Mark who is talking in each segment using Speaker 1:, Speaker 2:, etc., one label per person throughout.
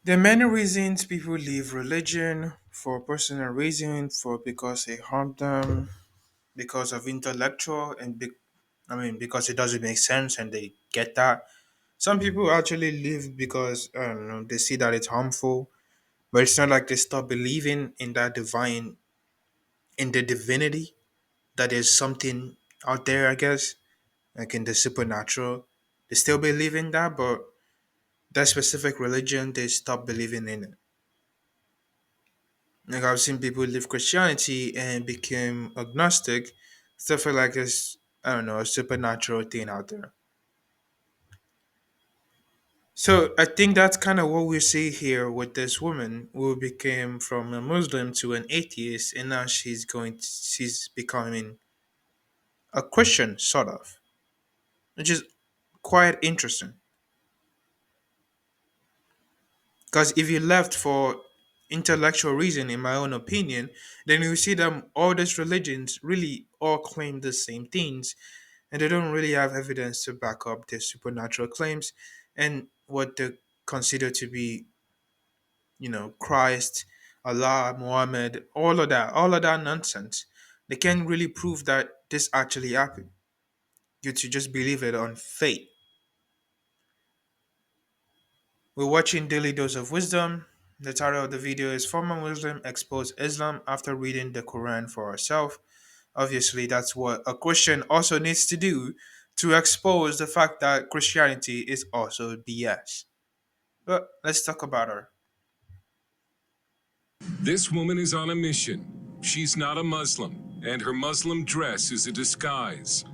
Speaker 1: There are many reasons people leave religion for personal reason, for because it harmed them, because of intellectual because it doesn't make sense and they get that. Some people actually leave because I don't know, they see that it's harmful, but it's not like they stop believing in that divine in the divinity, that there's something out there, I guess, like in the supernatural. They still believe in that, but that specific religion, they stop believing in it. Like I've seen people leave Christianity and became agnostic, still feel like it's I don't know a supernatural thing out there. So I think that's kind of what we see here with this woman who became from a Muslim to an atheist, and now she's becoming a Christian, sort of, which is quite interesting. Because if you left for intellectual reason, in my own opinion, then you see them all these religions really all claim the same things, and they don't really have evidence to back up their supernatural claims and what they consider to be, Christ, Allah, Muhammad, all of that nonsense. They can't really prove that this actually happened. You to just believe it on faith. We're watching Daily Dose of Wisdom. The title of the video is Former Muslim Expose Islam After Reading the Quran for Herself. Obviously, that's what a Christian also needs to do to expose the fact that Christianity is also BS. But let's talk about her.
Speaker 2: This woman is on a mission. She's not a Muslim, and her Muslim dress is a disguise.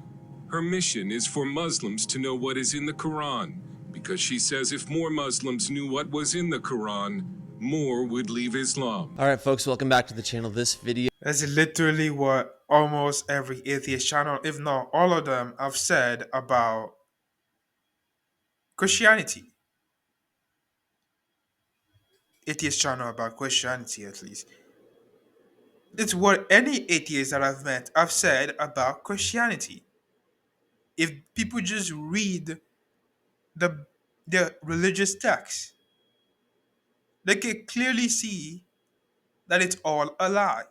Speaker 2: Her mission is for Muslims to know what is in the Quran, because she says if more Muslims knew what was in the Quran, more would leave Islam.
Speaker 3: All right, folks, welcome back to the channel. This video
Speaker 1: That's literally what almost every atheist channel, if not all of them, have said about Christianity. Atheist channel about Christianity, at least. It's what any atheist that I've met have said about Christianity. If people just read the religious text, they can clearly see that it's all a lie.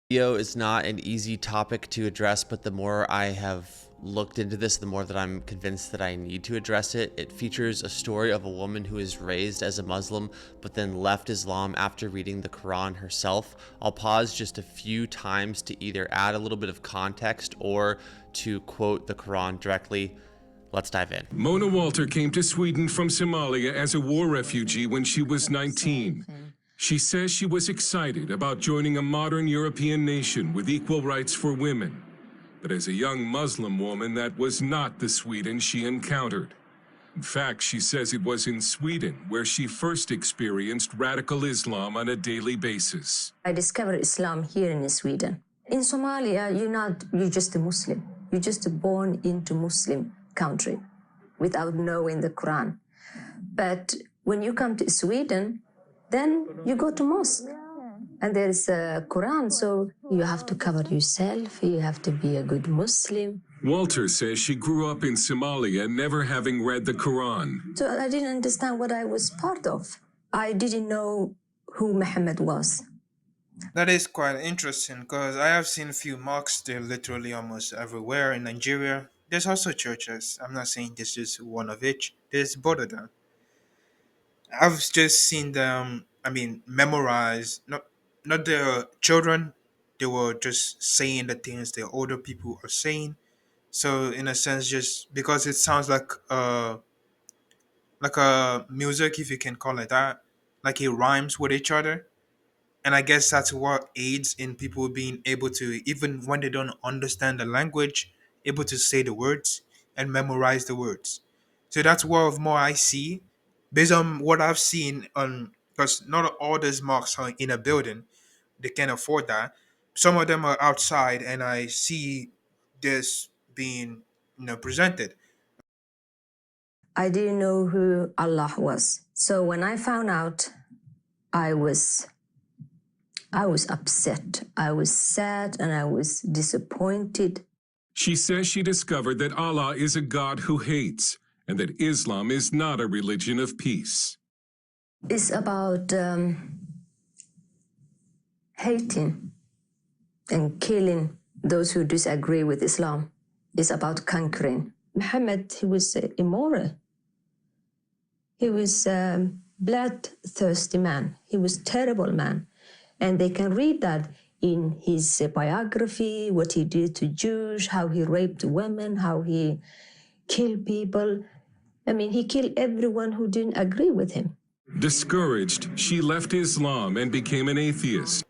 Speaker 3: is not an easy topic to address, but the more I have looked into this, the more that I'm convinced that I need to address it. It features a story of a woman who is raised as a Muslim, but then left Islam after reading the Quran herself. I'll pause just a few times to either add a little bit of context or to quote the Quran directly. Let's dive in.
Speaker 2: Mona Walter came to Sweden from Somalia as a war refugee when she was 19. She says she was excited about joining a modern European nation with equal rights for women. But as a young Muslim woman, that was not the Sweden she encountered. In fact, she says it was in Sweden where she first experienced radical Islam on a daily basis.
Speaker 4: I discovered Islam here in Sweden. In Somalia, you're just a Muslim. You're just born into Muslim country without knowing the Quran. But when you come to Sweden, then you go to mosque. And there is a Quran, so you have to cover yourself, you have to be a good Muslim.
Speaker 2: Walter says she grew up in Somalia never having read the Quran.
Speaker 4: So I didn't understand what I was part of. I didn't know who Muhammad was.
Speaker 1: That is quite interesting because I have seen a few mosques. They're literally almost everywhere in Nigeria. There's also churches. I'm not saying this is one of each. There's both of them. I've just seen them. Memorize. Not the children. They were just saying the things the older people are saying. So in a sense, just because it sounds like a music, if you can call it that, like it rhymes with each other. And I guess that's what aids in people being able to, even when they don't understand the language, able to say the words and memorize the words. So that's what of more I see based on what I've seen on, because not all these mosques are in a building. They can't afford that. Some of them are outside, and I see this being presented.
Speaker 4: I didn't know who Allah was. So when I found out, I was upset. I was sad and I was disappointed.
Speaker 2: She says she discovered that Allah is a God who hates, and that Islam is not a religion of peace.
Speaker 4: It's about hating and killing those who disagree with Islam. It's about conquering. Muhammad, he was immoral. He was a bloodthirsty man. He was a terrible man. And they can read that in his biography, what he did to Jews, how he raped women, how he killed people. I mean, he killed everyone who didn't agree with him.
Speaker 2: Discouraged, she left Islam and became an atheist.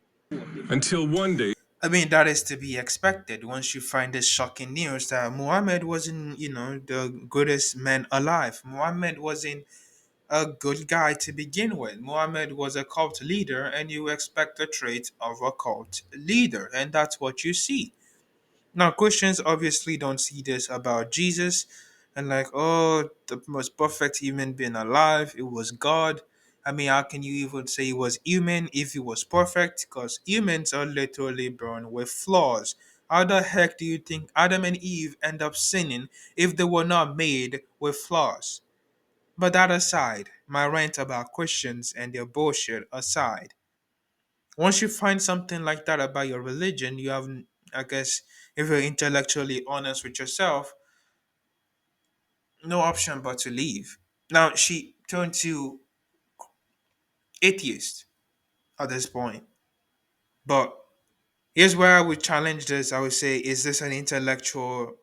Speaker 2: Until one day,
Speaker 1: I mean, that is to be expected once you find this shocking news that Muhammad wasn't, the greatest man alive. Muhammad wasn't a good guy to begin with. Muhammad was a cult leader, and you expect the trait of a cult leader, and that's what you see. Now, Christians obviously don't see this about Jesus and like, oh, the most perfect human being alive. It was God. I mean, how can you even say he was human if he was perfect? Because humans are literally born with flaws. How the heck do you think Adam and Eve end up sinning if they were not made with flaws? But that aside, my rant about Christians and their bullshit aside, once you find something like that about your religion, you have, I guess, if you're intellectually honest with yourself, no option but to leave. Now, she turned to atheist at this point. But here's where I would challenge this. I would say, is this an intellectual,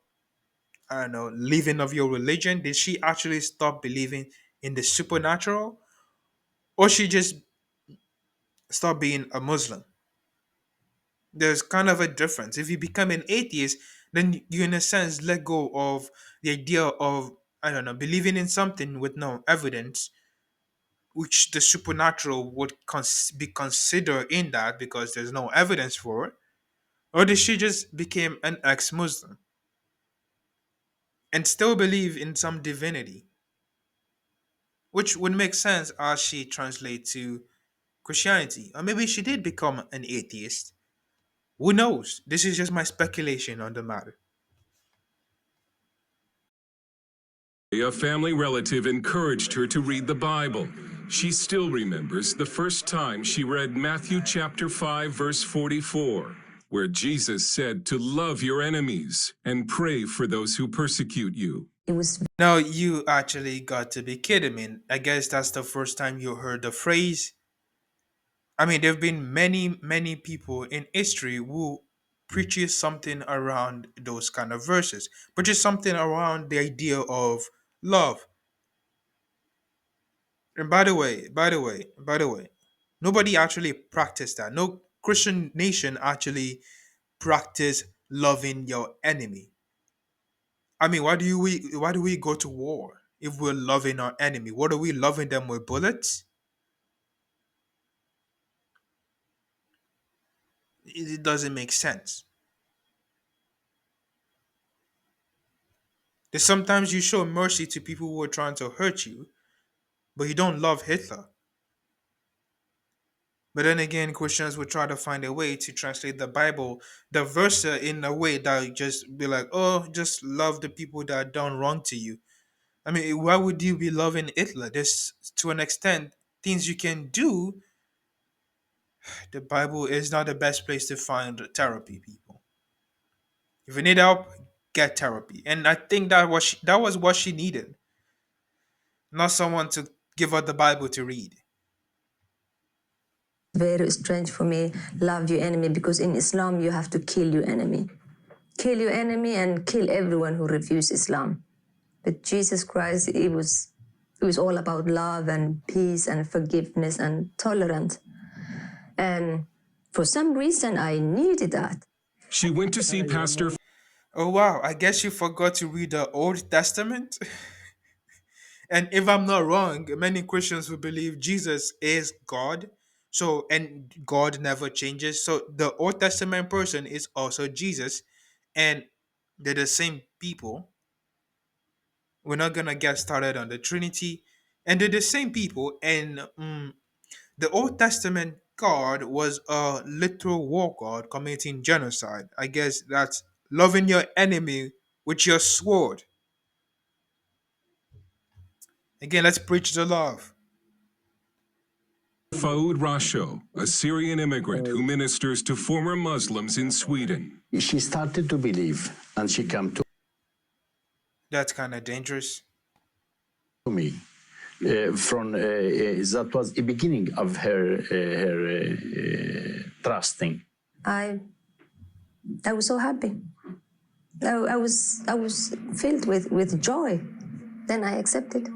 Speaker 1: I don't know, leaving of your religion? Did she actually stop believing in the supernatural? Or she just stopped being a Muslim? There's kind of a difference. If you become an atheist, then you, in a sense, let go of the idea of, I don't know, believing in something with no evidence, which the supernatural would be considered in that because there's no evidence for it. Or did she just became an ex-Muslim and still believe in some divinity, which would make sense as she translates to Christianity? Or maybe she did become an atheist. Who knows? This is just my speculation on the matter.
Speaker 2: a family relative encouraged her to read the Bible. She still remembers the first time she read Matthew chapter 5 verse 44, where Jesus said to love your enemies and pray for those who persecute you.
Speaker 4: It was
Speaker 1: No, you actually got to be kidding me. I guess that's the first time you heard the phrase. I mean, there have been many, many people in history who preaches something around those kind of verses, preaches something around the idea of love. And by the way, nobody actually practiced that. No Christian nation actually practice loving your enemy. I mean, why do we go to war if we're loving our enemy? What are we loving them with bullets? It doesn't make sense. There's sometimes you show mercy to people who are trying to hurt you, but you don't love Hitler. But then again, Christians would try to find a way to translate the Bible, the verse in a way that would just be like, oh, just love the people that are done wrong to you. I mean, why would you be loving Hitler? There's, to an extent, things you can do. The Bible is not the best place to find therapy, people. If you need help, get therapy. And I think that was what she needed, not someone to give her the Bible to read.
Speaker 4: very strange for me, love your enemy, because in Islam you have to kill your enemy. Kill your enemy and kill everyone who refuses Islam. But Jesus Christ, it was all about love and peace and forgiveness and tolerance. And for some reason, I needed that.
Speaker 2: She went to see Pastor
Speaker 1: Oh wow, I guess you forgot to read the Old Testament. And if I'm not wrong, many Christians will believe Jesus is God. So, and God never changes. So, the Old Testament person is also Jesus, and they're the same people. We're not gonna get started on the Trinity, and they're the same people. And the Old Testament God was a literal war god committing genocide. I guess that's loving your enemy with your sword. Again, let's preach the love.
Speaker 2: Faoud Rasho, a Syrian immigrant who ministers to former Muslims in Sweden.
Speaker 5: She started to believe, and she came to
Speaker 1: That's kind of dangerous.
Speaker 5: me. From that was the beginning of her trusting.
Speaker 4: I was so happy. I was filled with joy. Then I accepted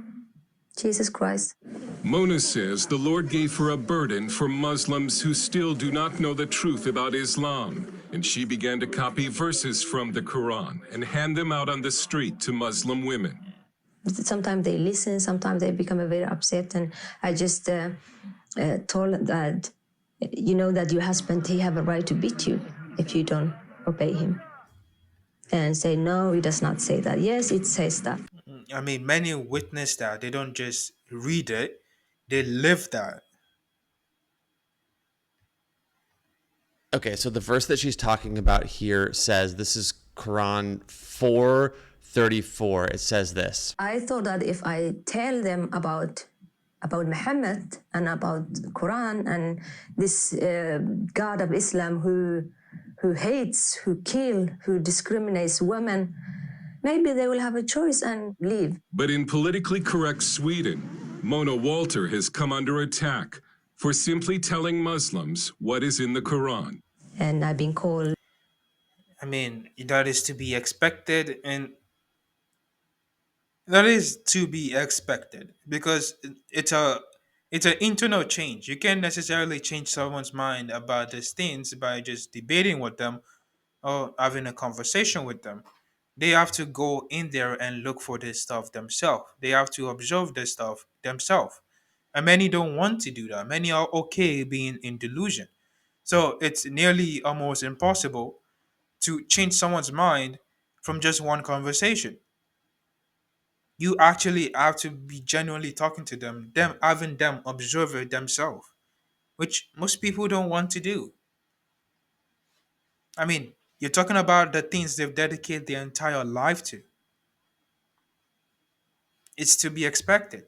Speaker 4: Jesus Christ.
Speaker 2: Mona says the Lord gave her a burden for Muslims who still do not know the truth about Islam, and she began to copy verses from the Quran and hand them out on the street to Muslim women.
Speaker 4: Sometimes they listen, sometimes they become very upset, and I just told that, you know, that your husband, he have a right to beat you if you don't obey him. And say, no, it does not say that. Yes, it says that.
Speaker 1: I mean, many witness that. They don't just read it, they live that.
Speaker 3: Okay, so the verse that she's talking about here says, this is Quran 4:34. It says this.
Speaker 4: I thought that if I tell them about Muhammad and about Quran and this God of Islam who hates, who kill, who discriminates women, maybe they will have a choice and leave.
Speaker 2: But in politically correct Sweden, Mona Walter has come under attack for simply telling Muslims what is in the Quran.
Speaker 4: And I've been called.
Speaker 1: I mean, that is to be expected, and that is to be expected because it's an internal change. You can't necessarily change someone's mind about these things by just debating with them or having a conversation with them. They have to go in there and look for this stuff themselves. They have to observe this stuff themselves. And many don't want to do that. Many are okay being in delusion. So it's nearly almost impossible to change someone's mind from just one conversation. You actually have to be genuinely talking to them having them observe it themselves, which most people don't want to do. I mean, you're talking about the things they've dedicated their entire life to. It's to be expected.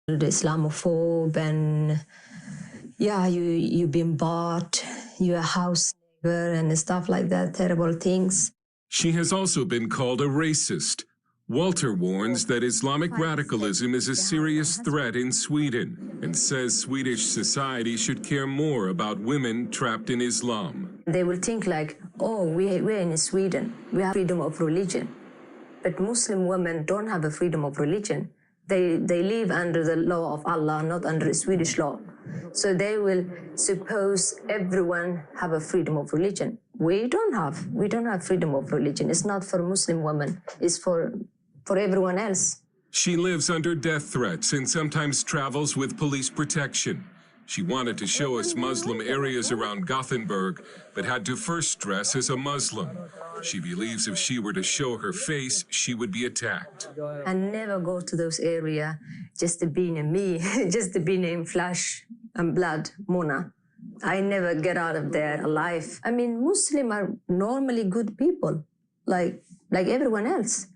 Speaker 4: The Islamophobe, and yeah, you've been bought, you're a house neighbor and stuff like that, terrible things.
Speaker 2: She has also been called a racist. Walter warns that Islamic radicalism is a serious threat in Sweden and says Swedish society should care more about women trapped in Islam.
Speaker 4: They will think like, oh, we're in Sweden, we have freedom of religion. But Muslim women don't have a freedom of religion. They live under the law of Allah, not under Swedish law. So they will suppose everyone have a freedom of religion. We don't have freedom of religion. It's not for Muslim women. It's for everyone else.
Speaker 2: She lives under death threats and sometimes travels with police protection. She wanted to show us Muslim areas around Gothenburg, but had to first dress as a Muslim. She believes if she were to show her face, she would be attacked.
Speaker 4: I never go to those areas just to be in me, just to be in flesh and blood, Mona. I never get out of there alive. I mean, Muslims are normally good people, like everyone else.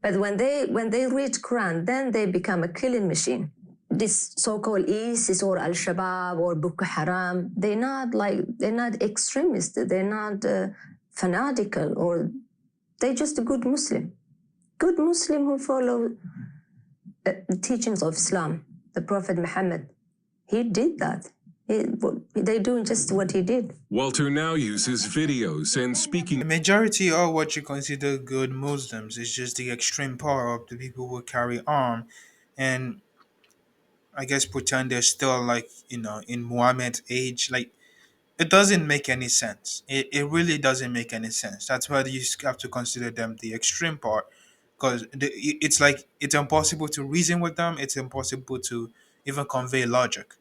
Speaker 4: But when they read Quran, then they become a killing machine. This so-called ISIS or Al-Shabaab or Boko Haram, they're not extremists. They're not fanatical, or they're just a good Muslim who follow the teachings of Islam. The Prophet Muhammad, he did that. They doing just what he did.
Speaker 2: Walter now uses videos and speaking.
Speaker 1: The majority are what you consider good Muslims. It's just the extreme part of the people who carry arm and I guess pretend they're still like, in Muhammad's age. Like, it doesn't make any sense. It really doesn't make any sense. That's why you have to consider them the extreme part, because it's like it's impossible to reason with them. It's impossible to even convey logic.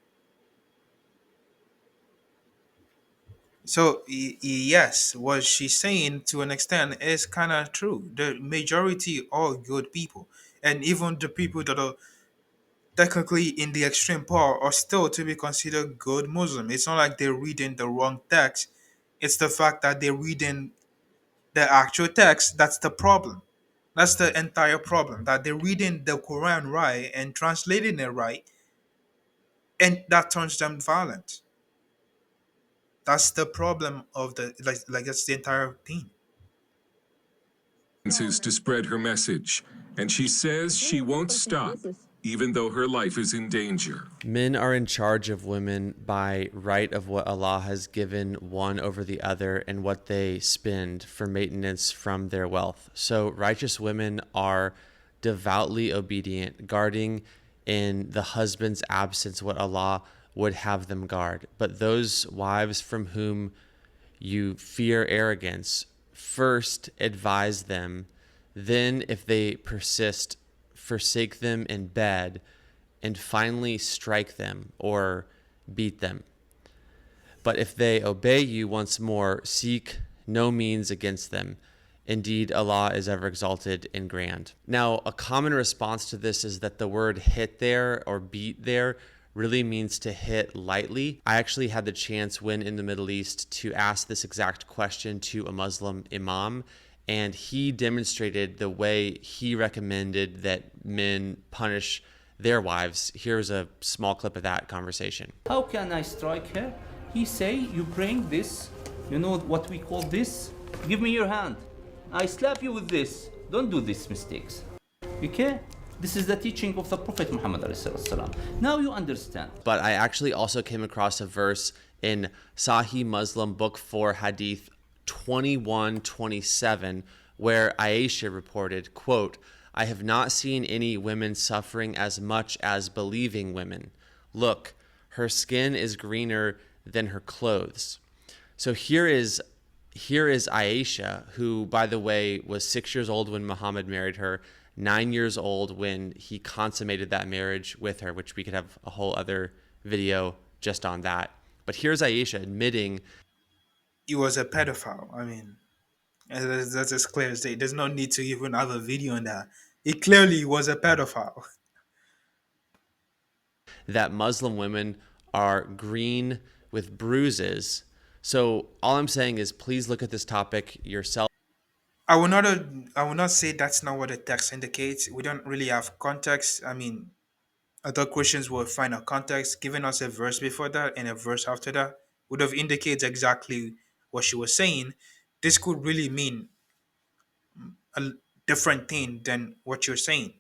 Speaker 1: So yes, what she's saying to an extent is kind of true. The majority are good people, and even the people that are technically in the extreme part are still to be considered good Muslim. It's not like they're reading the wrong text. It's the fact that they're reading the actual text that's the problem. That's the entire problem. That they're reading the Quran right and translating it right, and that turns them violent. That's the problem of the like that's the entire thing.
Speaker 2: To spread her message, and she says she won't stop, even though her life is in danger.
Speaker 3: Men are in charge of women by right of what Allah has given one over the other and what they spend for maintenance from their wealth. So righteous women are devoutly obedient, guarding in the husband's absence what Allah would have them guard. But those wives from whom you fear arrogance, first advise them, then if they persist, forsake them in bed, and finally strike them or beat them. But if they obey you once more, seek no means against them. Indeed, Allah is ever exalted and grand. Now, a common response to this is that the word hit there or beat there really means to hit lightly. I actually had the chance when in the Middle East to ask this exact question to a Muslim imam, and he demonstrated the way he recommended that men punish their wives. Here's a small clip of that conversation.
Speaker 6: How can I strike her? He say, you bring this, you know what we call this? Give me your hand. I slap you with this. Don't do these mistakes. Okay? This is the teaching of the Prophet Muhammad ﷺ. Now you understand.
Speaker 3: But I actually also came across a verse in Sahih Muslim Book 4 Hadith 2127 where Aisha reported, quote, I have not seen any women suffering as much as believing women. Look, her skin is greener than her clothes. So here is Aisha, who, by the way, was 6 years old when Muhammad married her, 9 years old when he consummated that marriage with her, which we could have a whole other video just on that. But here's Aisha admitting
Speaker 1: He was a pedophile. I mean, that's as clear as day. There's no need to even have a video on that. He clearly was a pedophile.
Speaker 3: that Muslim women are green with bruises. So all I'm saying is please look at this topic yourself.
Speaker 1: I will not say that's not what the text indicates. We don't really have context. I mean, other Christians will find a context. Giving us a verse before that and a verse after that would have indicated exactly what she was saying. This could really mean a different thing than what you're saying.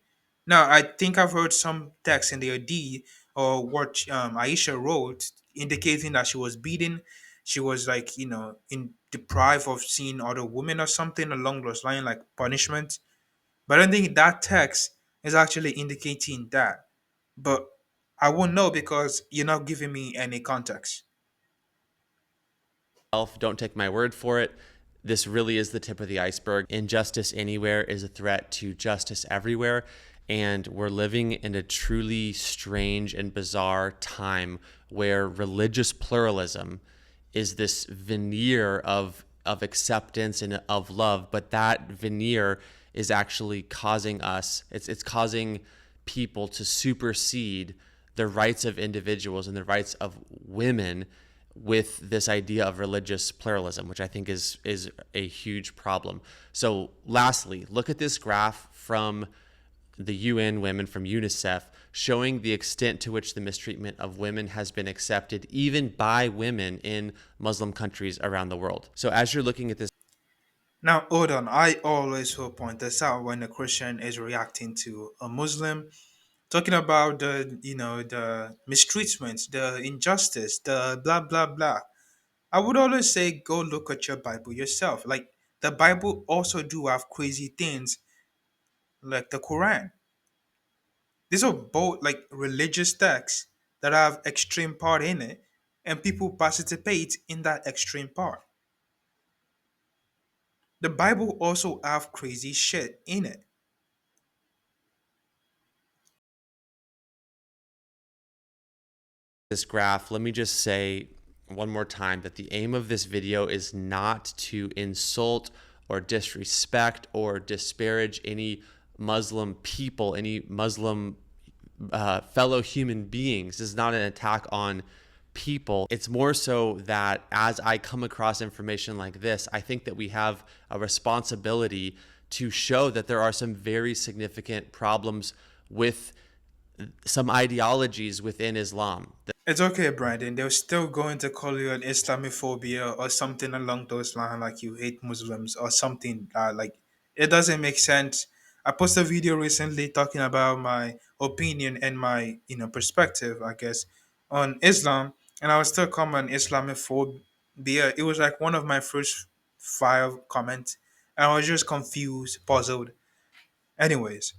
Speaker 1: Now, I think I've heard some text in the AD or what Aisha wrote indicating that she was beaten. She was like, in deprived of seeing other women or something along those lines, like punishment. But I don't think that text is actually indicating that. But I won't know because you're not giving me any context.
Speaker 3: Don't take my word for it. This really is the tip of the iceberg. Injustice anywhere is a threat to justice everywhere. And we're living in a truly strange and bizarre time where religious pluralism is this veneer of acceptance and of love, but that veneer is actually causing it's causing people to supersede the rights of individuals and the rights of women with this idea of religious pluralism, which I think is a huge problem. So lastly, look at this graph from the UN Women, from UNICEF, showing the extent to which the mistreatment of women has been accepted even by women in Muslim countries around the world. So as you're looking at this,
Speaker 1: Now, hold on. I always will point this out when a Christian is reacting to a Muslim, talking about the mistreatment, the injustice, the blah blah blah. I would always say go look at your Bible yourself. Like the Bible also do have crazy things like the Quran. These are both like religious texts that have extreme part in it, and people participate in that extreme part. The Bible also have crazy shit in it.
Speaker 3: graph, let me just say one more time that the aim of this video is not to insult or disrespect or disparage any Muslim people, any Muslim fellow human beings. This is not an attack on people. It's more so that as I come across information like this, I think that we have a responsibility to show that there are some very significant problems with some ideologies within Islam.
Speaker 1: It's okay, Brandon. They're still going to call you an Islamophobia or something along those lines, like you hate Muslims or something. Like it doesn't make sense. I posted a video recently talking about my opinion and my perspective, I guess, on Islam, and I was still called an Islamophobia. It was like one of my first 5 comments, and I was just confused, puzzled. Anyways,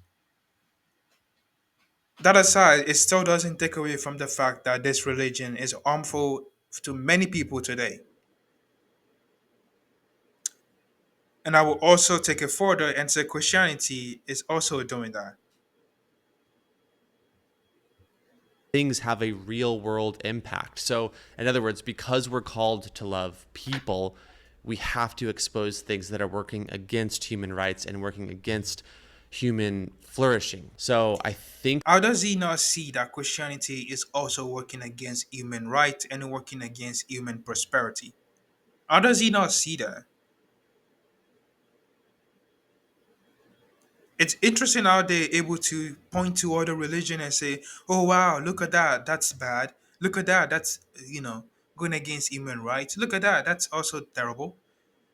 Speaker 1: that aside, it still doesn't take away from the fact that this religion is harmful to many people today. And I will also take it further and say Christianity is also doing that.
Speaker 3: Things have a real world impact. So, in other words, because we're called to love people, we have to expose things that are working against human rights and working against human flourishing. So, I think
Speaker 1: How does he not see that Christianity is also working against human rights and working against human prosperity? How does he not see that? It's interesting how they're able to point to other religion and say, "Oh wow, look at that, that's bad. Look at that, that's going against human rights. Look at that, that's also terrible."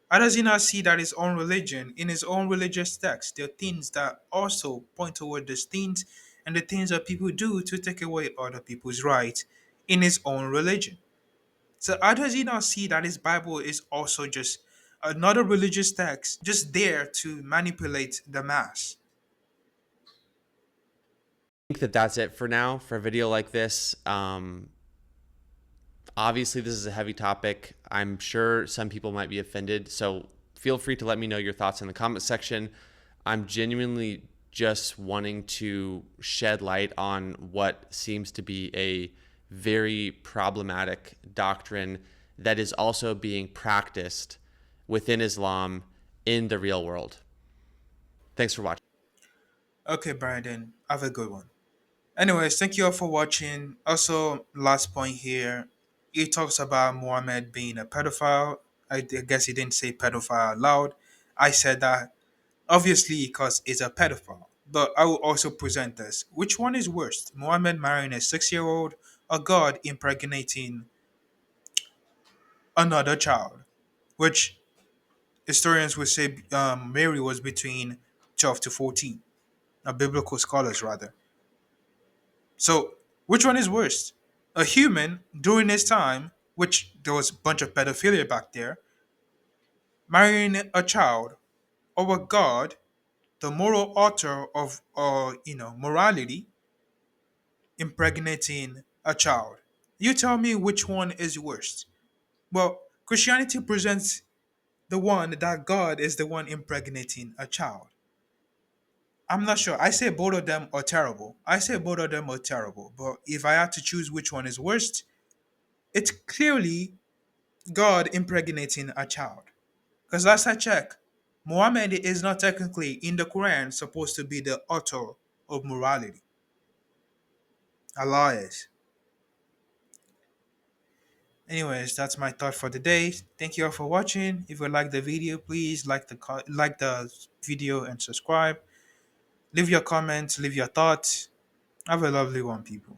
Speaker 1: How does he not see that his own religion, in his own religious text, there are things that also point toward these things and the things that people do to take away other people's rights in his own religion? So how does he not see that his Bible is also just another religious text, just there to manipulate the mass?
Speaker 3: that that's it for now for a video like this. Obviously, this is a heavy topic. I'm sure some people might be offended. So feel free to let me know your thoughts in the comment section. I'm genuinely just wanting to shed light on what seems to be a very problematic doctrine that is also being practiced within Islam in the real world. Thanks for watching.
Speaker 1: Okay, Brandon, have a good one. Anyways, thank you all for watching. Also, last point here, he talks about Muhammad being a pedophile. I guess he didn't say pedophile out loud. I said that obviously because he's a pedophile. But I will also present this. Which one is worst? Muhammad marrying a 6-year-old or God impregnating another child? Which historians would say Mary was between 12 to 14. Biblical scholars, rather. So, which one is worse? A human during his time, which there was a bunch of pedophilia back there, marrying a child, or a God, the moral author of morality, impregnating a child? You tell me which one is worst. Well, Christianity presents the one that God is the one impregnating a child. I'm not sure. I say both of them are terrible. I say both of them are terrible. But if I had to choose which one is worst, it's clearly God impregnating a child. Because last I checked, Muhammad is not technically in the Quran supposed to be the author of morality. Allah is. Anyways, that's my thought for the day. Thank you all for watching. If you like the video, please like the video and subscribe. Leave your comments, leave your thoughts. Have a lovely one, people.